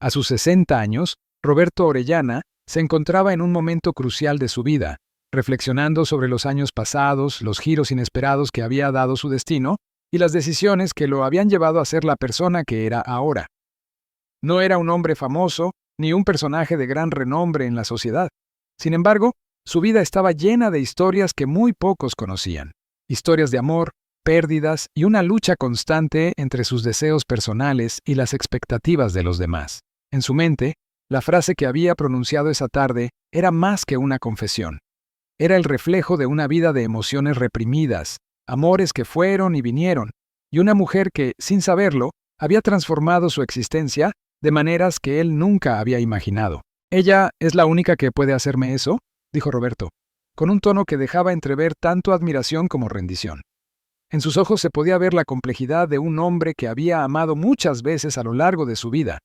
A sus 60 años, Roberto Orellana se encontraba en un momento crucial de su vida, reflexionando sobre los años pasados, los giros inesperados que había dado su destino y las decisiones que lo habían llevado a ser la persona que era ahora. No era un hombre famoso, ni un personaje de gran renombre en la sociedad. Sin embargo, su vida estaba llena de historias que muy pocos conocían. Historias de amor, pérdidas y una lucha constante entre sus deseos personales y las expectativas de los demás. En su mente, la frase que había pronunciado esa tarde era más que una confesión. Era el reflejo de una vida de emociones reprimidas, amores que fueron y vinieron, y una mujer que, sin saberlo, había transformado su existencia de maneras que él nunca había imaginado. «¿Ella es la única que puede hacerme eso?», dijo Roberto, con un tono que dejaba entrever tanto admiración como rendición. En sus ojos se podía ver la complejidad de un hombre que había amado muchas veces a lo largo de su vida,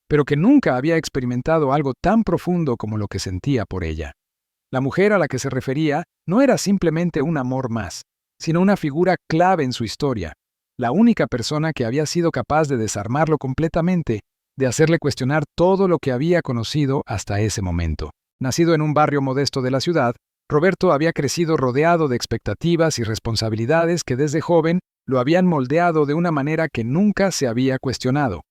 pero que nunca había experimentado algo tan profundo como lo que sentía por ella. La mujer a la que se refería no era simplemente un amor más, sino una figura clave en su historia, la única persona que había sido capaz de desarmarlo completamente, de hacerle cuestionar todo lo que había conocido hasta ese momento. Nacido en un barrio modesto de la ciudad, Roberto había crecido rodeado de expectativas y responsabilidades que desde joven lo habían moldeado de una manera que nunca se había cuestionado.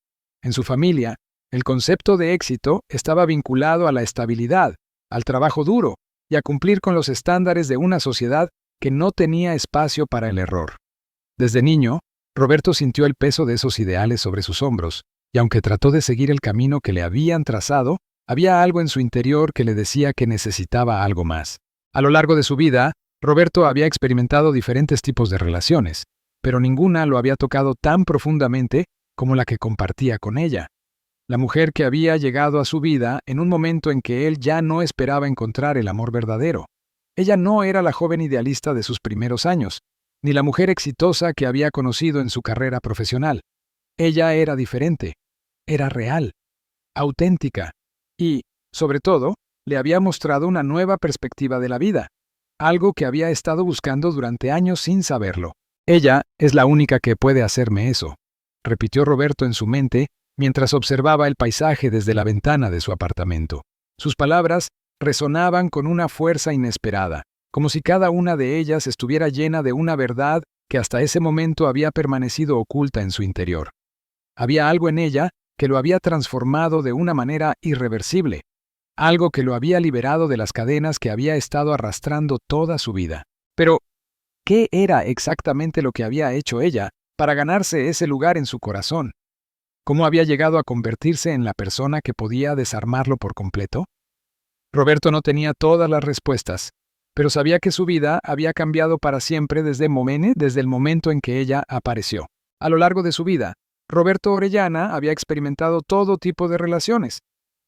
En su familia, el concepto de éxito estaba vinculado a la estabilidad, al trabajo duro y a cumplir con los estándares de una sociedad que no tenía espacio para el error. Desde niño, Roberto sintió el peso de esos ideales sobre sus hombros, y aunque trató de seguir el camino que le habían trazado, había algo en su interior que le decía que necesitaba algo más. A lo largo de su vida, Roberto había experimentado diferentes tipos de relaciones, pero ninguna lo había tocado tan profundamente como la que compartía con ella. La mujer que había llegado a su vida en un momento en que él ya no esperaba encontrar el amor verdadero. Ella no era la joven idealista de sus primeros años, ni la mujer exitosa que había conocido en su carrera profesional. Ella era diferente, era real, auténtica y, sobre todo, le había mostrado una nueva perspectiva de la vida, algo que había estado buscando durante años sin saberlo. «Ella es la única que puede hacerme eso», repitió Roberto en su mente mientras observaba el paisaje desde la ventana de su apartamento. Sus palabras resonaban con una fuerza inesperada, como si cada una de ellas estuviera llena de una verdad que hasta ese momento había permanecido oculta en su interior. Había algo en ella que lo había transformado de una manera irreversible, algo que lo había liberado de las cadenas que había estado arrastrando toda su vida. Pero, ¿qué era exactamente lo que había hecho ella para ganarse ese lugar en su corazón? ¿Cómo había llegado a convertirse en la persona que podía desarmarlo por completo? Roberto no tenía todas las respuestas, pero sabía que su vida había cambiado para siempre desde el momento en que ella apareció. A lo largo de su vida, Roberto Orellana había experimentado todo tipo de relaciones,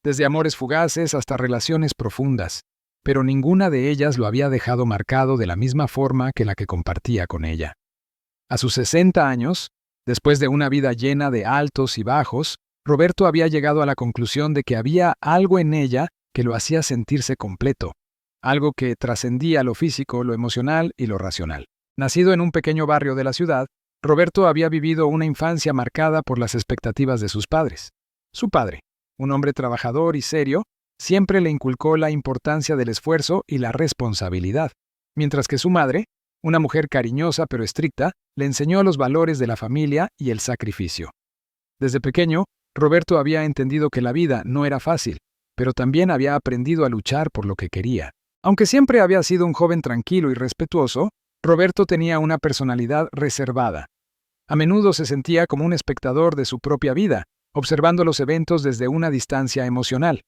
desde amores fugaces hasta relaciones profundas, pero ninguna de ellas lo había dejado marcado de la misma forma que la que compartía con ella. A sus 60 años, después de una vida llena de altos y bajos, Roberto había llegado a la conclusión de que había algo en ella que lo hacía sentirse completo, algo que trascendía lo físico, lo emocional y lo racional. Nacido en un pequeño barrio de la ciudad, Roberto había vivido una infancia marcada por las expectativas de sus padres. Su padre, un hombre trabajador y serio, siempre le inculcó la importancia del esfuerzo y la responsabilidad, mientras que su madre, una mujer cariñosa pero estricta, le enseñó los valores de la familia y el sacrificio. Desde pequeño, Roberto había entendido que la vida no era fácil, pero también había aprendido a luchar por lo que quería. Aunque siempre había sido un joven tranquilo y respetuoso, Roberto tenía una personalidad reservada. A menudo se sentía como un espectador de su propia vida, observando los eventos desde una distancia emocional.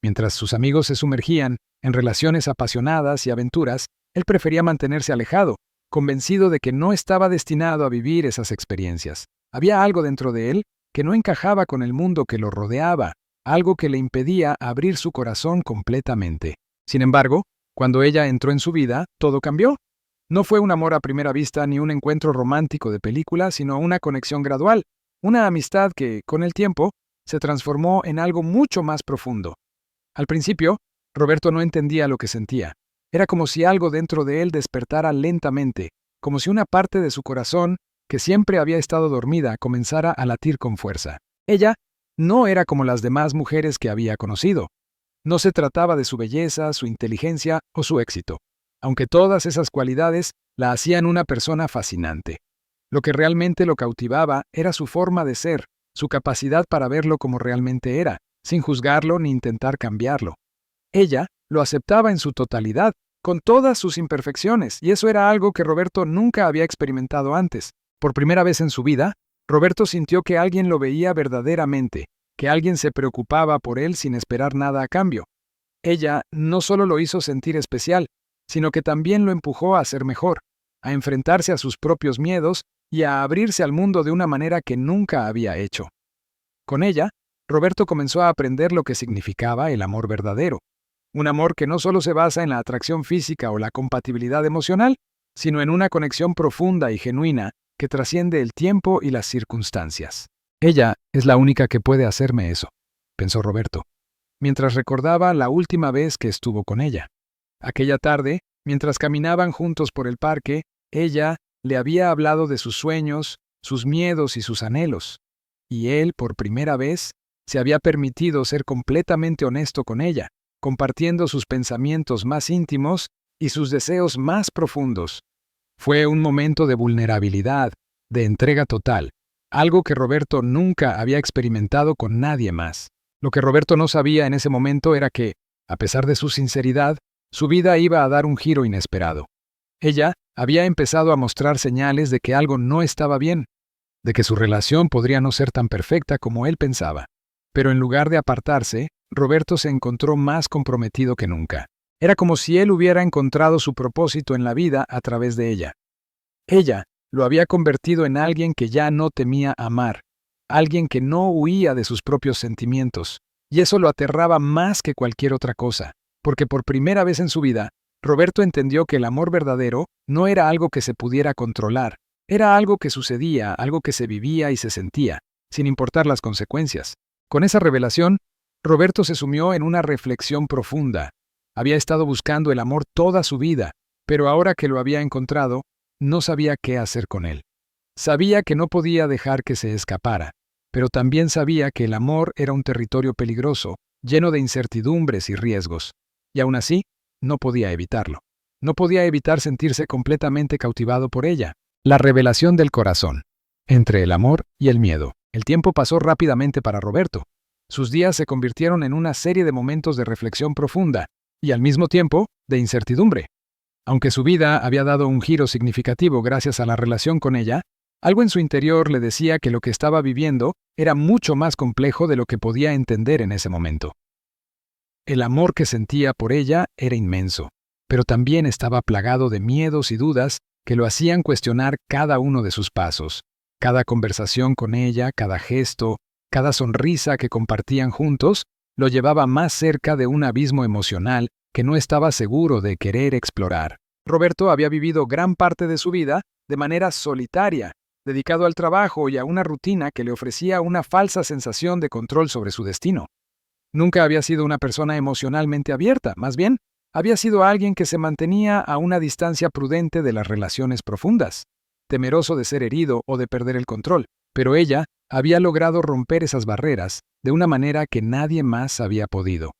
Mientras sus amigos se sumergían en relaciones apasionadas y aventuras, él prefería mantenerse alejado, convencido de que no estaba destinado a vivir esas experiencias. Había algo dentro de él que no encajaba con el mundo que lo rodeaba, algo que le impedía abrir su corazón completamente. Sin embargo, cuando ella entró en su vida, todo cambió. No fue un amor a primera vista ni un encuentro romántico de película, sino una conexión gradual, una amistad que, con el tiempo, se transformó en algo mucho más profundo. Al principio, Roberto no entendía lo que sentía. Era como si algo dentro de él despertara lentamente, como si una parte de su corazón, que siempre había estado dormida, comenzara a latir con fuerza. Ella, en cambio, no no era como las demás mujeres que había conocido. No se trataba de su belleza, su inteligencia o su éxito, aunque todas esas cualidades la hacían una persona fascinante. Lo que realmente lo cautivaba era su forma de ser, su capacidad para verlo como realmente era, sin juzgarlo ni intentar cambiarlo. Ella lo aceptaba en su totalidad, con todas sus imperfecciones, y eso era algo que Roberto nunca había experimentado antes. Por primera vez en su vida, Roberto sintió que alguien lo veía verdaderamente, que alguien se preocupaba por él sin esperar nada a cambio. Ella no solo lo hizo sentir especial, sino que también lo empujó a ser mejor, a enfrentarse a sus propios miedos y a abrirse al mundo de una manera que nunca había hecho. Con ella, Roberto comenzó a aprender lo que significaba el amor verdadero. Un amor que no solo se basa en la atracción física o la compatibilidad emocional, sino en una conexión profunda y genuina que trasciende el tiempo y las circunstancias. Ella es la única que puede hacerme eso, pensó Roberto, mientras recordaba la última vez que estuvo con ella. Aquella tarde, mientras caminaban juntos por el parque, ella le había hablado de sus sueños, sus miedos y sus anhelos, y él, por primera vez, se había permitido ser completamente honesto con ella, compartiendo sus pensamientos más íntimos y sus deseos más profundos. Fue un momento de vulnerabilidad, de entrega total, algo que Roberto nunca había experimentado con nadie más. Lo que Roberto no sabía en ese momento era que, a pesar de su sinceridad, su vida iba a dar un giro inesperado. Ella había empezado a mostrar señales de que algo no estaba bien, de que su relación podría no ser tan perfecta como él pensaba. Pero en lugar de apartarse, Roberto se encontró más comprometido que nunca. Era como si él hubiera encontrado su propósito en la vida a través de ella. Ella lo había convertido en alguien que ya no temía amar, alguien que no huía de sus propios sentimientos, y eso lo aterraba más que cualquier otra cosa, porque por primera vez en su vida, Roberto entendió que el amor verdadero no era algo que se pudiera controlar, era algo que sucedía, algo que se vivía y se sentía, sin importar las consecuencias. Con esa revelación, Roberto se sumió en una reflexión profunda. Había estado buscando el amor toda su vida, pero ahora que lo había encontrado, no sabía qué hacer con él. Sabía que no podía dejar que se escapara, pero también sabía que el amor era un territorio peligroso, lleno de incertidumbres y riesgos, y aún así, no podía evitarlo. No podía evitar sentirse completamente cautivado por ella. La revelación del corazón. Entre el amor y el miedo. El tiempo pasó rápidamente para Roberto. Sus días se convirtieron en una serie de momentos de reflexión profunda, y al mismo tiempo, de incertidumbre. Aunque su vida había dado un giro significativo gracias a la relación con ella, algo en su interior le decía que lo que estaba viviendo era mucho más complejo de lo que podía entender en ese momento. El amor que sentía por ella era inmenso, pero también estaba plagado de miedos y dudas que lo hacían cuestionar cada uno de sus pasos, cada conversación con ella, cada gesto, cada sonrisa que compartían juntos, lo llevaba más cerca de un abismo emocional que no estaba seguro de querer explorar. Roberto había vivido gran parte de su vida de manera solitaria, dedicado al trabajo y a una rutina que le ofrecía una falsa sensación de control sobre su destino. Nunca había sido una persona emocionalmente abierta, más bien, había sido alguien que se mantenía a una distancia prudente de las relaciones profundas, temeroso de ser herido o de perder el control, pero ella había logrado romper esas barreras de una manera que nadie más había podido.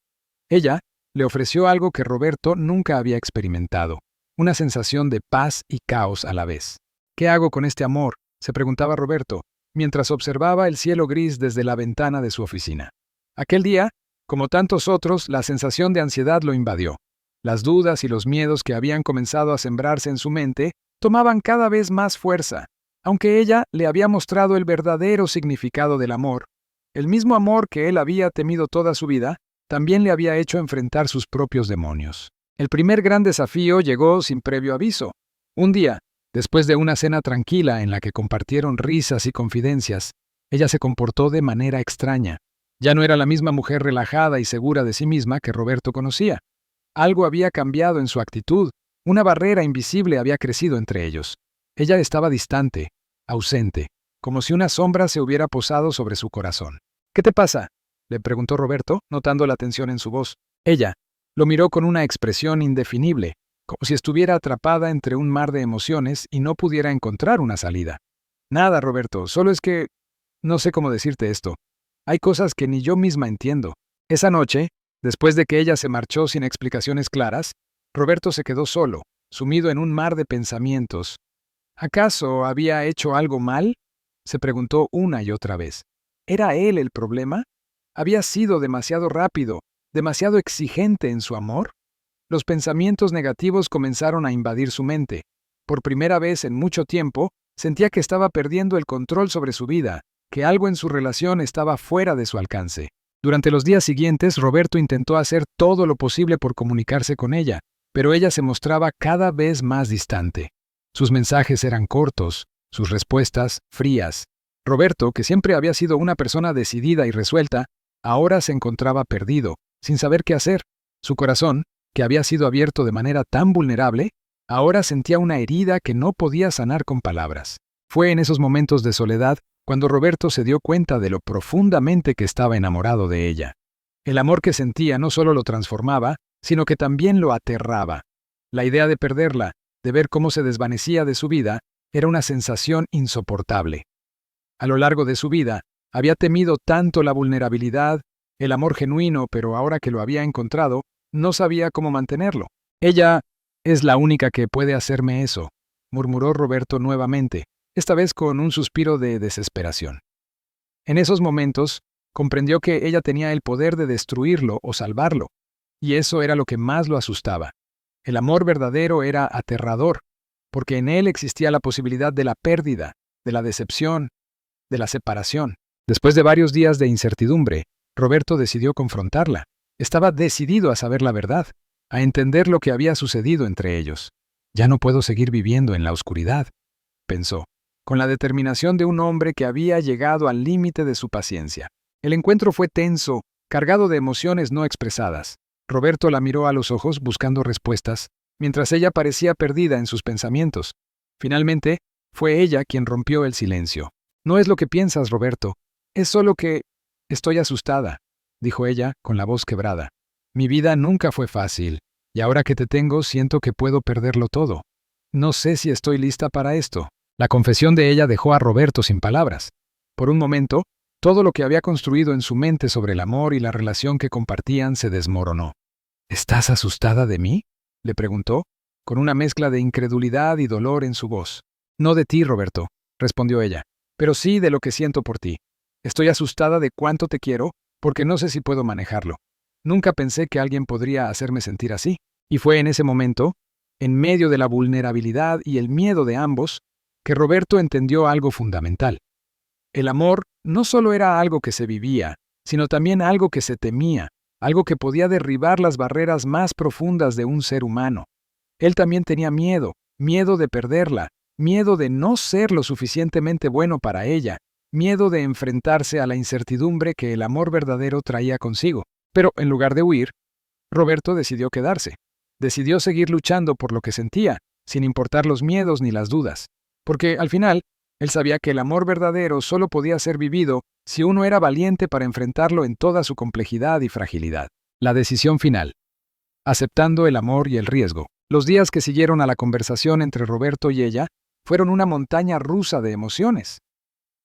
Ella le ofreció algo que Roberto nunca había experimentado, una sensación de paz y caos a la vez. ¿Qué hago con este amor?, se preguntaba Roberto, mientras observaba el cielo gris desde la ventana de su oficina. Aquel día, como tantos otros, la sensación de ansiedad lo invadió. Las dudas y los miedos que habían comenzado a sembrarse en su mente tomaban cada vez más fuerza, aunque ella le había mostrado el verdadero significado del amor. El mismo amor que él había temido toda su vida, también le había hecho enfrentar sus propios demonios. El primer gran desafío llegó sin previo aviso. Un día, después de una cena tranquila en la que compartieron risas y confidencias, ella se comportó de manera extraña. Ya no era la misma mujer relajada y segura de sí misma que Roberto conocía. Algo había cambiado en su actitud, una barrera invisible había crecido entre ellos. Ella estaba distante, ausente, como si una sombra se hubiera posado sobre su corazón. ¿Qué te pasa?, le preguntó Roberto, notando la tensión en su voz. Ella lo miró con una expresión indefinible, como si estuviera atrapada entre un mar de emociones y no pudiera encontrar una salida. Nada, Roberto, solo es que... no sé cómo decirte esto. Hay cosas que ni yo misma entiendo. Esa noche, después de que ella se marchó sin explicaciones claras, Roberto se quedó solo, sumido en un mar de pensamientos. ¿Acaso había hecho algo mal? Se preguntó una y otra vez. ¿Era él el problema? ¿Había sido demasiado rápido, demasiado exigente en su amor? Los pensamientos negativos comenzaron a invadir su mente. Por primera vez en mucho tiempo, sentía que estaba perdiendo el control sobre su vida, que algo en su relación estaba fuera de su alcance. Durante los días siguientes, Roberto intentó hacer todo lo posible por comunicarse con ella, pero ella se mostraba cada vez más distante. Sus mensajes eran cortos, sus respuestas frías. Roberto, que siempre había sido una persona decidida y resuelta, ahora se encontraba perdido, sin saber qué hacer. Su corazón, que había sido abierto de manera tan vulnerable, ahora sentía una herida que no podía sanar con palabras. Fue en esos momentos de soledad cuando Roberto se dio cuenta de lo profundamente que estaba enamorado de ella. El amor que sentía no solo lo transformaba, sino que también lo aterraba. La idea de perderla, de ver cómo se desvanecía de su vida, era una sensación insoportable. A lo largo de su vida, había temido tanto la vulnerabilidad, el amor genuino, pero ahora que lo había encontrado, no sabía cómo mantenerlo. Ella es la única que puede hacerme eso, murmuró Roberto nuevamente, esta vez con un suspiro de desesperación. En esos momentos, comprendió que ella tenía el poder de destruirlo o salvarlo, y eso era lo que más lo asustaba. El amor verdadero era aterrador, porque en él existía la posibilidad de la pérdida, de la decepción, de la separación. Después de varios días de incertidumbre, Roberto decidió confrontarla. Estaba decidido a saber la verdad, a entender lo que había sucedido entre ellos. Ya no puedo seguir viviendo en la oscuridad, pensó, con la determinación de un hombre que había llegado al límite de su paciencia. El encuentro fue tenso, cargado de emociones no expresadas. Roberto la miró a los ojos buscando respuestas, mientras ella parecía perdida en sus pensamientos. Finalmente, fue ella quien rompió el silencio. No es lo que piensas, Roberto. Es solo que estoy asustada, dijo ella con la voz quebrada. Mi vida nunca fue fácil, y ahora que te tengo siento que puedo perderlo todo. No sé si estoy lista para esto. La confesión de ella dejó a Roberto sin palabras. Por un momento, todo lo que había construido en su mente sobre el amor y la relación que compartían se desmoronó. ¿Estás asustada de mí?, le preguntó, con una mezcla de incredulidad y dolor en su voz. No de ti, Roberto, respondió ella, pero sí de lo que siento por ti. Estoy asustada de cuánto te quiero, porque no sé si puedo manejarlo. Nunca pensé que alguien podría hacerme sentir así. Y fue en ese momento, en medio de la vulnerabilidad y el miedo de ambos, que Roberto entendió algo fundamental. El amor no solo era algo que se vivía, sino también algo que se temía, algo que podía derribar las barreras más profundas de un ser humano. Él también tenía miedo, miedo de perderla, miedo de no ser lo suficientemente bueno para ella, miedo de enfrentarse a la incertidumbre que el amor verdadero traía consigo. Pero en lugar de huir, Roberto decidió quedarse. Decidió seguir luchando por lo que sentía, sin importar los miedos ni las dudas. Porque al final, él sabía que el amor verdadero solo podía ser vivido si uno era valiente para enfrentarlo en toda su complejidad y fragilidad. La decisión final. Aceptando el amor y el riesgo. Los días que siguieron a la conversación entre Roberto y ella fueron una montaña rusa de emociones.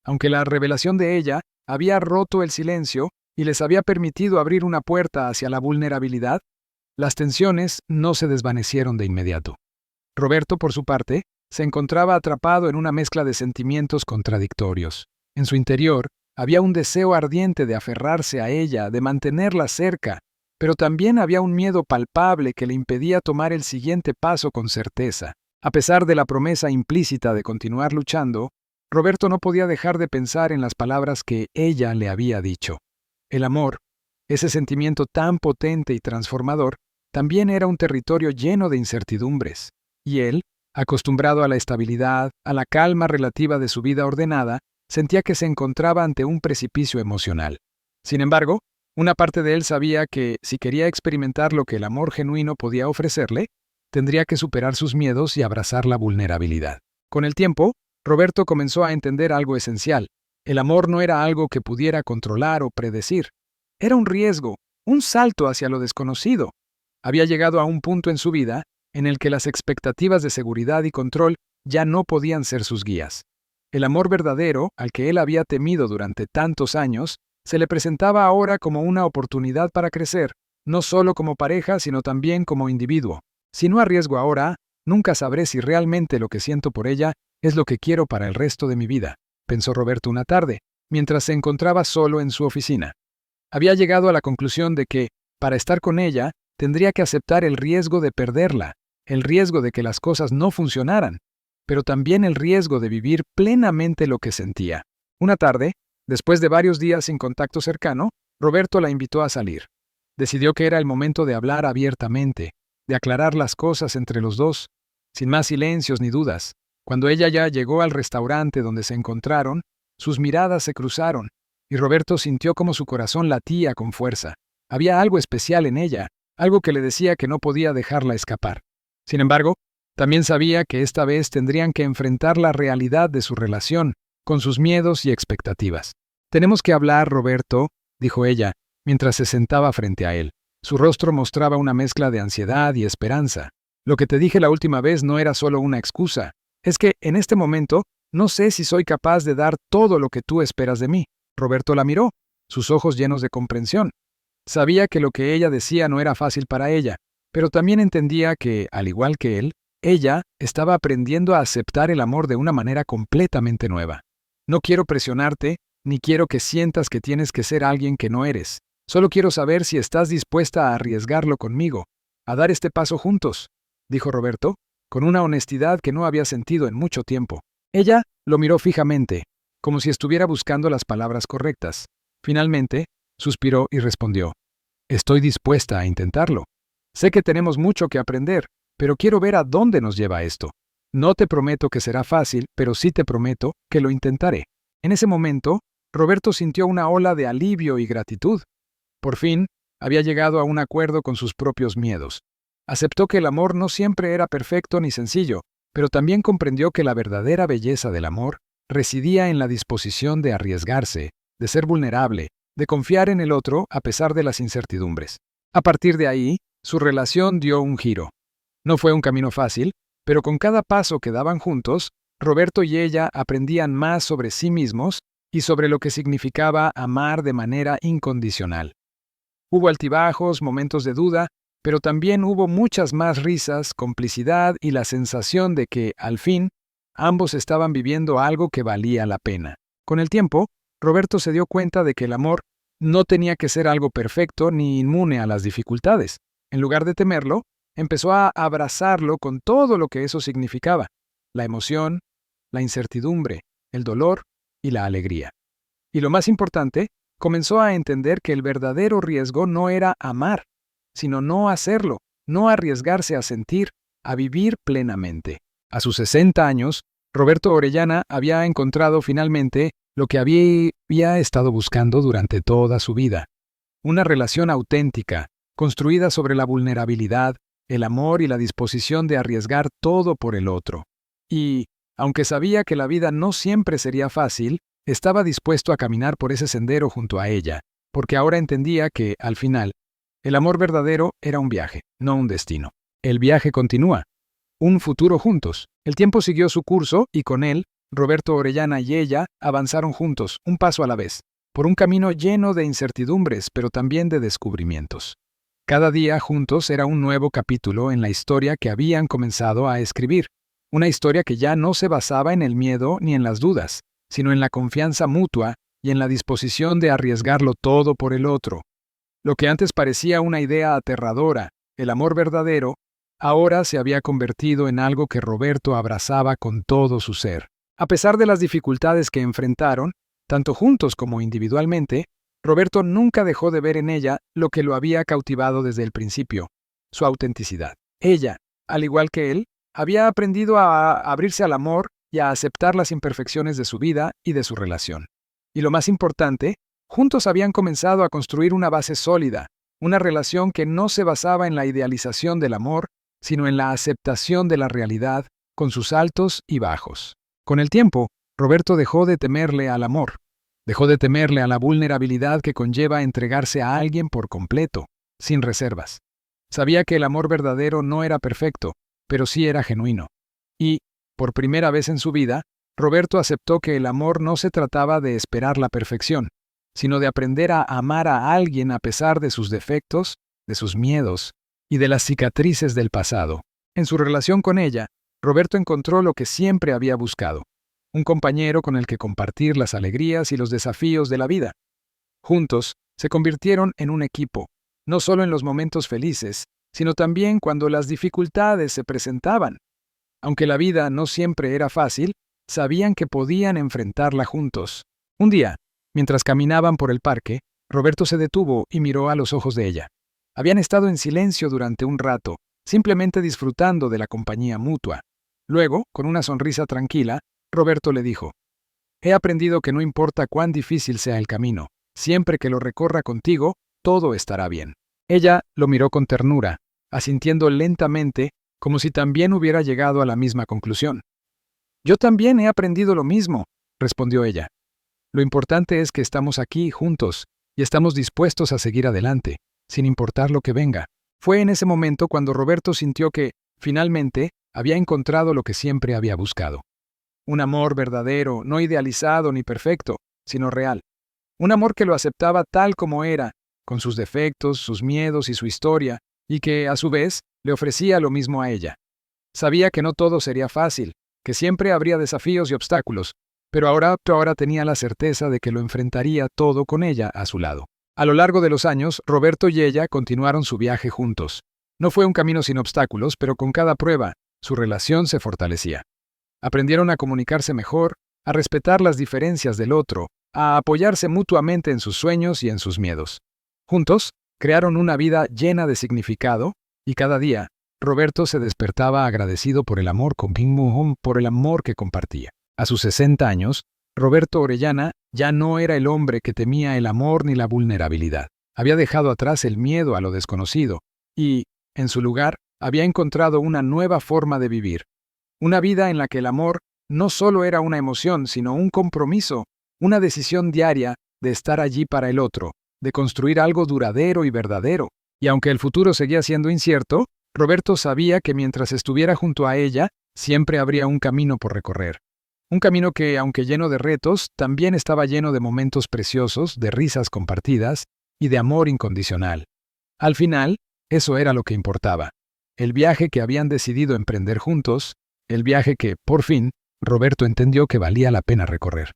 Aunque la revelación de ella había roto el silencio y les había permitido abrir una puerta hacia la vulnerabilidad, las tensiones no se desvanecieron de inmediato. Roberto, por su parte, se encontraba atrapado en una mezcla de sentimientos contradictorios. En su interior, había un deseo ardiente de aferrarse a ella, de mantenerla cerca, pero también había un miedo palpable que le impedía tomar el siguiente paso con certeza. A pesar de la promesa implícita de continuar luchando, Roberto no podía dejar de pensar en las palabras que ella le había dicho. El amor, ese sentimiento tan potente y transformador, también era un territorio lleno de incertidumbres, y él, acostumbrado a la estabilidad, a la calma relativa de su vida ordenada, sentía que se encontraba ante un precipicio emocional. Sin embargo, una parte de él sabía que, si quería experimentar lo que el amor genuino podía ofrecerle, tendría que superar sus miedos y abrazar la vulnerabilidad. Con el tiempo, Roberto comenzó a entender algo esencial. El amor no era algo que pudiera controlar o predecir. Era un riesgo, un salto hacia lo desconocido. Había llegado a un punto en su vida en el que las expectativas de seguridad y control ya no podían ser sus guías. El amor verdadero, al que él había temido durante tantos años, Se le presentaba ahora como una oportunidad para crecer, no solo como pareja, sino también como individuo. Si no arriesgo ahora, nunca sabré si realmente lo que siento por ella es lo que quiero para el resto de mi vida, pensó Roberto una tarde, mientras se encontraba solo en su oficina. Había llegado a la conclusión de que, para estar con ella, tendría que aceptar el riesgo de perderla, el riesgo de que las cosas no funcionaran, pero también el riesgo de vivir plenamente lo que sentía. Una tarde, después de varios días sin contacto cercano, Roberto la invitó a salir. Decidió que era el momento de hablar abiertamente, de aclarar las cosas entre los dos, sin más silencios ni dudas. Cuando ella ya llegó al restaurante donde se encontraron, sus miradas se cruzaron, y Roberto sintió como su corazón latía con fuerza. Había algo especial en ella, algo que le decía que no podía dejarla escapar. Sin embargo, también sabía que esta vez tendrían que enfrentar la realidad de su relación, con sus miedos y expectativas. «Tenemos que hablar, Roberto», dijo ella, mientras se sentaba frente a él. Su rostro mostraba una mezcla de ansiedad y esperanza. «Lo que te dije la última vez no era solo una excusa. Es que, en este momento, no sé si soy capaz de dar todo lo que tú esperas de mí». Roberto la miró, sus ojos llenos de comprensión. Sabía que lo que ella decía no era fácil para ella, pero también entendía que, al igual que él, ella estaba aprendiendo a aceptar el amor de una manera completamente nueva. «No quiero presionarte, ni quiero que sientas que tienes que ser alguien que no eres. Solo quiero saber si estás dispuesta a arriesgarlo conmigo, a dar este paso juntos», dijo Roberto, con una honestidad que no había sentido en mucho tiempo. Ella lo miró fijamente, como si estuviera buscando las palabras correctas. Finalmente, suspiró y respondió: «Estoy dispuesta a intentarlo. Sé que tenemos mucho que aprender, pero quiero ver a dónde nos lleva esto. No te prometo que será fácil, pero sí te prometo que lo intentaré». En ese momento, Roberto sintió una ola de alivio y gratitud. Por fin, había llegado a un acuerdo con sus propios miedos. Aceptó que el amor no siempre era perfecto ni sencillo, pero también comprendió que la verdadera belleza del amor residía en la disposición de arriesgarse, de ser vulnerable, de confiar en el otro a pesar de las incertidumbres. A partir de ahí, su relación dio un giro. No fue un camino fácil, pero con cada paso que daban juntos, Roberto y ella aprendían más sobre sí mismos y sobre lo que significaba amar de manera incondicional. Hubo altibajos, momentos de duda, pero también hubo muchas más risas, complicidad y la sensación de que, al fin, ambos estaban viviendo algo que valía la pena. Con el tiempo, Roberto se dio cuenta de que el amor no tenía que ser algo perfecto ni inmune a las dificultades. En lugar de temerlo, empezó a abrazarlo con todo lo que eso significaba: la emoción, la incertidumbre, el dolor y la alegría. Y lo más importante, comenzó a entender que el verdadero riesgo no era amar, sino no hacerlo, no arriesgarse a sentir, a vivir plenamente. A sus 60 años, Roberto Orellana había encontrado finalmente lo que había estado buscando durante toda su vida: una relación auténtica, construida sobre la vulnerabilidad, el amor y la disposición de arriesgar todo por el otro. Y, aunque sabía que la vida no siempre sería fácil, estaba dispuesto a caminar por ese sendero junto a ella, porque ahora entendía que, al final, el amor verdadero era un viaje, no un destino. El viaje continúa. Un futuro juntos. El tiempo siguió su curso y con él, Roberto Orellana y ella avanzaron juntos, un paso a la vez, por un camino lleno de incertidumbres, pero también de descubrimientos. Cada día juntos era un nuevo capítulo en la historia que habían comenzado a escribir, una historia que ya no se basaba en el miedo ni en las dudas, sino en la confianza mutua y en la disposición de arriesgarlo todo por el otro. Lo que antes parecía una idea aterradora, el amor verdadero, ahora se había convertido en algo que Roberto abrazaba con todo su ser. A pesar de las dificultades que enfrentaron, tanto juntos como individualmente, Roberto nunca dejó de ver en ella lo que lo había cautivado desde el principio: su autenticidad. Ella, al igual que él, había aprendido a abrirse al amor y a aceptar las imperfecciones de su vida y de su relación. Y lo más importante, juntos habían comenzado a construir una base sólida, una relación que no se basaba en la idealización del amor, sino en la aceptación de la realidad, con sus altos y bajos. Con el tiempo, Roberto dejó de temerle al amor, dejó de temerle a la vulnerabilidad que conlleva entregarse a alguien por completo, sin reservas. Sabía que el amor verdadero no era perfecto, pero sí era genuino. Y, por primera vez en su vida, Roberto aceptó que el amor no se trataba de esperar la perfección, sino de aprender a amar a alguien a pesar de sus defectos, de sus miedos y de las cicatrices del pasado. En su relación con ella, Roberto encontró lo que siempre había buscado: un compañero con el que compartir las alegrías y los desafíos de la vida. Juntos, se convirtieron en un equipo, no solo en los momentos felices, sino también cuando las dificultades se presentaban. Aunque la vida no siempre era fácil, sabían que podían enfrentarla juntos. Un día, mientras caminaban por el parque, Roberto se detuvo y miró a los ojos de ella. Habían estado en silencio durante un rato, simplemente disfrutando de la compañía mutua. Luego, con una sonrisa tranquila, Roberto le dijo: «He aprendido que no importa cuán difícil sea el camino, siempre que lo recorra contigo, todo estará bien». Ella lo miró con ternura, asintiendo lentamente, como si también hubiera llegado a la misma conclusión. «Yo también he aprendido lo mismo», respondió ella. «Lo importante es que estamos aquí juntos y estamos dispuestos a seguir adelante, sin importar lo que venga». Fue en ese momento cuando Roberto sintió que, finalmente, había encontrado lo que siempre había buscado. Un amor verdadero, no idealizado ni perfecto, sino real. Un amor que lo aceptaba tal como era, con sus defectos, sus miedos y su historia, y que, a su vez, le ofrecía lo mismo a ella. Sabía que no todo sería fácil, que siempre habría desafíos y obstáculos, pero ahora tenía la certeza de que lo enfrentaría todo con ella a su lado. A lo largo de los años, Roberto y ella continuaron su viaje juntos. No fue un camino sin obstáculos, pero con cada prueba, su relación se fortalecía. Aprendieron a comunicarse mejor, a respetar las diferencias del otro, a apoyarse mutuamente en sus sueños y en sus miedos. Juntos, crearon una vida llena de significado, y cada día, Roberto se despertaba agradecido por el amor que compartía. A sus 60 años, Roberto Orellana ya no era el hombre que temía el amor ni la vulnerabilidad. Había dejado atrás el miedo a lo desconocido y, en su lugar, había encontrado una nueva forma de vivir. Una vida en la que el amor no solo era una emoción, sino un compromiso, una decisión diaria de estar allí para el otro, de construir algo duradero y verdadero. Y aunque el futuro seguía siendo incierto, Roberto sabía que mientras estuviera junto a ella, siempre habría un camino por recorrer. Un camino que, aunque lleno de retos, también estaba lleno de momentos preciosos, de risas compartidas y de amor incondicional. Al final, eso era lo que importaba. El viaje que habían decidido emprender juntos, el viaje que, por fin, Roberto entendió que valía la pena recorrer.